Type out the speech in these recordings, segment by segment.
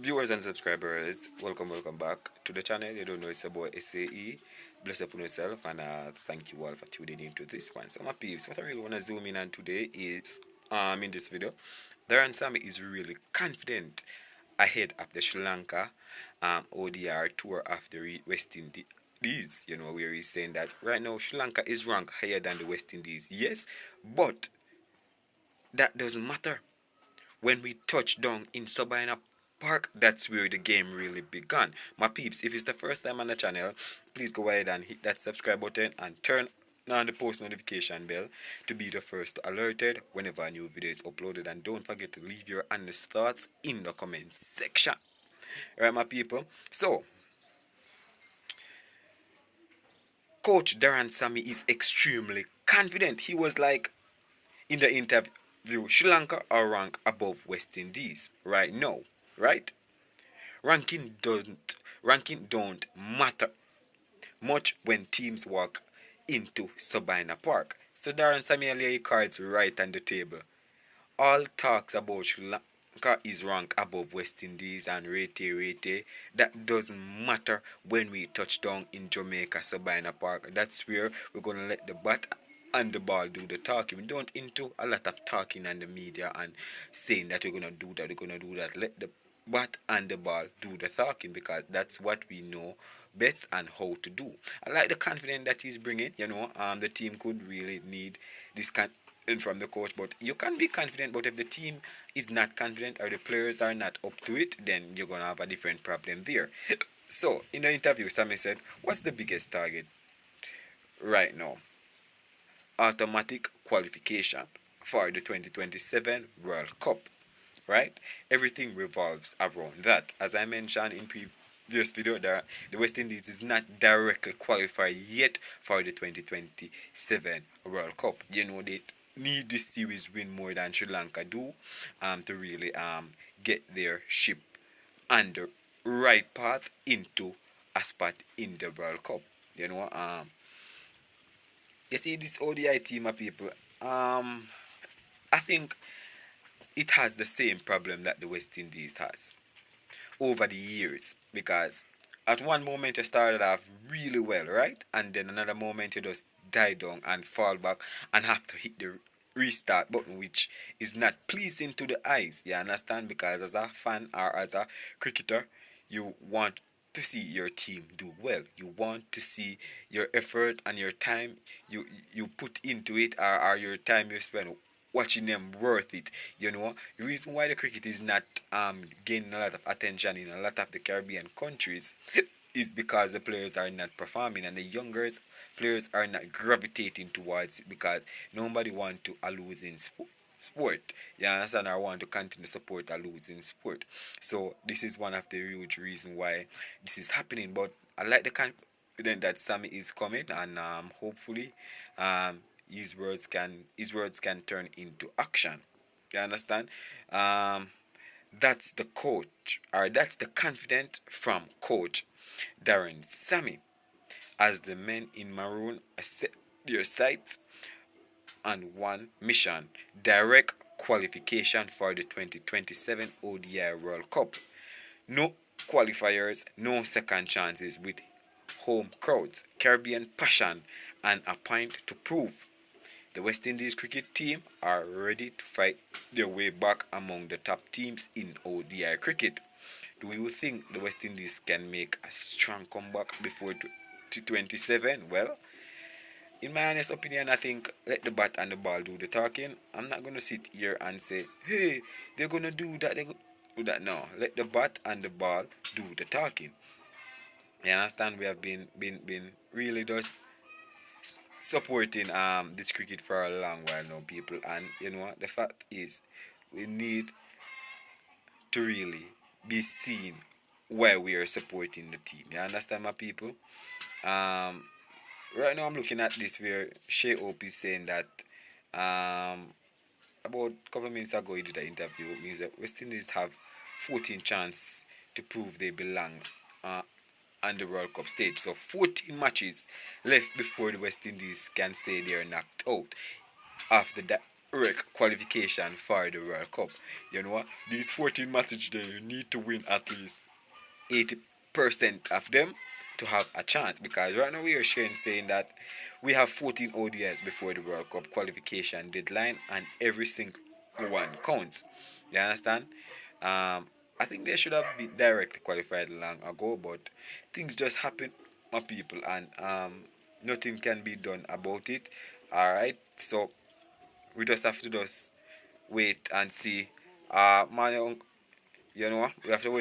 Viewers and subscribers, welcome back to the channel. You don't know it's about SAE. Bless up on yourself and thank you all for tuning into this one. So my peeps, what I really want to zoom in on today is in this video, Darren Sammy is really confident ahead of the Sri Lanka ODI tour of the West Indies. You know, where he's saying that right now Sri Lanka is ranked higher than the West Indies. Yes, but that doesn't matter. When we touch down in Sabina Park, that's where the game really began. My peeps, if it's the first time on the channel, please go ahead and hit that subscribe button and turn on the post notification bell to be the first alerted whenever a new video is uploaded. And don't forget to leave your honest thoughts in the comment section. Alright, my people. So, Coach Darren Sammy is extremely confident. He was like, in the interview, Sri Lanka are ranked above West Indies right now, right? Ranking don't matter much when teams walk into Sabina Park. So Darren Samuel lay cards right on the table. All talks about Sri Lanka is ranked above West Indies and rate. That doesn't matter when we touch down in Jamaica, Sabina Park. That's where we're gonna let the bat and the ball do the talking. We don't into a lot of talking on the media and saying that we're gonna do that, we're gonna do that. Let the bat and the ball do the talking because that's what we know best and how to do. I like the confidence that he's bringing. You know, the team could really need this from the coach, but you can be confident. But if the team is not confident or the players are not up to it, then you're gonna have a different problem there. So in the interview, Sammy said, "What's the biggest target right now?" Automatic qualification for the 2027 World Cup, right? Everything revolves around that. As I mentioned in previous video, the West Indies is not directly qualified yet for the 2027 World Cup. You know, they need this series win more than Sri Lanka do to really get their ship on the right path into a spot in the World Cup. You know, you see this ODI team of people, I think it has the same problem that the West Indies has over the years, because at one moment you started off really well, right? And then another moment you just die down and fall back and have to hit the restart button, which is not pleasing to the eyes. You understand? Because as a fan or as a cricketer, you want to see your team do well. You want to see your effort and your time you put into it, or your time you spend watching them worth it. You know, the reason why the cricket is not gaining a lot of attention in a lot of the Caribbean countries is because the players are not performing and the younger players are not gravitating towards it because nobody want to a losing sport. You understand? I want to continue to support a losing sport. So this is one of the huge reason why this is happening. But I like the confidence that Sammy is coming, and hopefully his words can turn into action. You understand? That's the coach, or that's the confidence from Coach Darren Sammy, as the men in maroon set their sights on one mission: direct qualification for the 2027 ODI World Cup. No qualifiers, no second chances, with home crowds, Caribbean passion, and a point to prove. The West Indies cricket team are ready to fight their way back among the top teams in ODI cricket. Do you think the West Indies can make a strong comeback before 2027? Well, in my honest opinion, I think let the bat and the ball do the talking. I'm not going to sit here and say, hey, they're going to do that, they're going to do that. No, let the bat and the ball do the talking. You understand? We have been really just supporting this cricket for a long while now, people. And you know what? The fact is, we need to really be seen why we are supporting the team. You understand, my people? Right now I'm looking at this where Shea Hope is saying that about a couple of minutes ago he did an interview. Means that West Indies have 14 chance to prove they belong uh, on the World Cup stage. So 14 matches left before the West Indies can say they are knocked out. After that, qualification for the World Cup. You know what? These 14 matches there, you need to win at least 80% of them to have a chance, because right now we are sharing saying that we have 14 ODIs before the World Cup qualification deadline, and every single one counts. You understand? I think they should have been directly qualified long ago, but things just happen, my people, and nothing can be done about it. All right, so we just have to just wait and see. Man, you know, we have to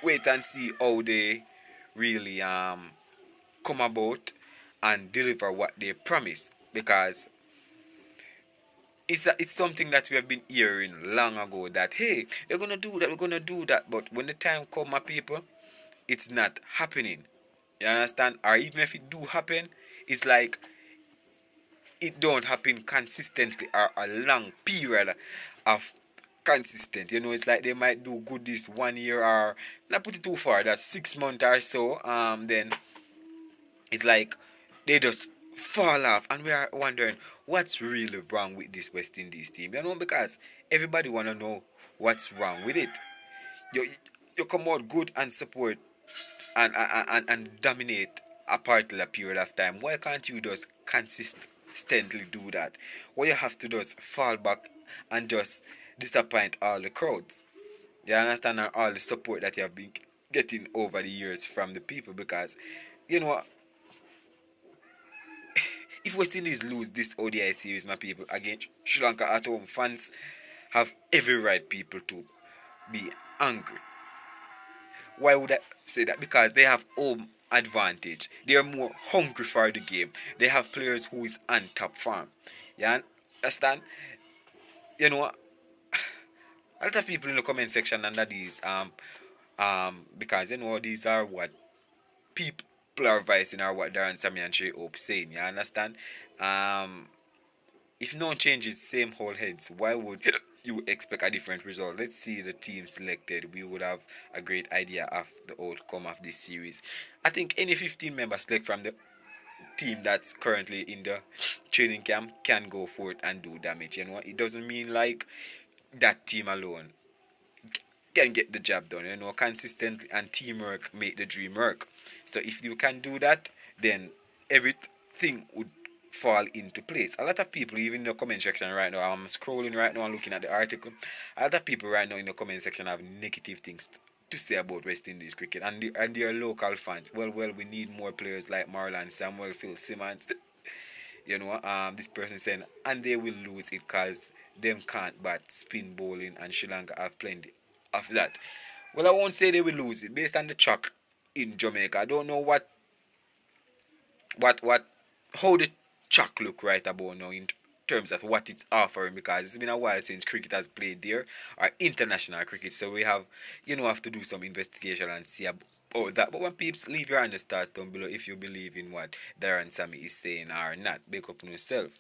wait and see how they really come about and deliver what they promise, because it's something that we have been hearing long ago, that hey, we're gonna do that, we're gonna do that, but when the time come, my people, it's not happening. You understand? Or even if it do happen, it's like it don't happen consistently or a long period of consistent. You know, it's like they might do good this 1 year, or not put it too far, that's 6 months or so. Then it's like they just fall off, and we are wondering what's really wrong with this West Indies team. You know, because everybody wanna know what's wrong with it. You come out good and support and dominate a particular period of time. Why can't you just consistently do that? Why you have to just fall back and just disappoint all the crowds? You understand? And all the support that you have been getting over the years from the people, because you know, if West Indies lose this ODI series, my people, against Sri Lanka at home, fans have every right, people, to be angry. Why would I say that? Because they have home advantage. They are more hungry for the game. They have players who is on top form. You understand? You know, a lot of people in the comment section under these because you know these are what people are voicing, or what Darren Sammy and Sri Hope saying. You understand? If no one changes, same whole heads, why would you expect a different result? Let's see the team selected. We would have a great idea of the outcome of this series. I think any 15 members select from the team that's currently in the training camp can go forth and do damage. You know, it doesn't mean like that team alone can get the job done. You know, consistently and teamwork make the dream work. So if you can do that, then everything would fall into place. A lot of people, even in the comment section right now, I'm scrolling right now and looking at the article. A lot of people right now in the comment section have negative things to say about West Indies cricket, and their local fans. Well, we need more players like Marlon Samuel, Phil Simmons. You know, this person saying, and they will lose it because them can't bat spin bowling, and Sri Lanka have plenty of that. Well, I won't say they will lose it based on the track in Jamaica. I don't know what how the track look right about now in terms of what it's offering, because it's been a while since cricket has played there, or international cricket. So we have, have to do some investigation and see about that. But when peeps, leave your understanding down below if you believe in what Darren Sammy is saying or not. Make up on yourself.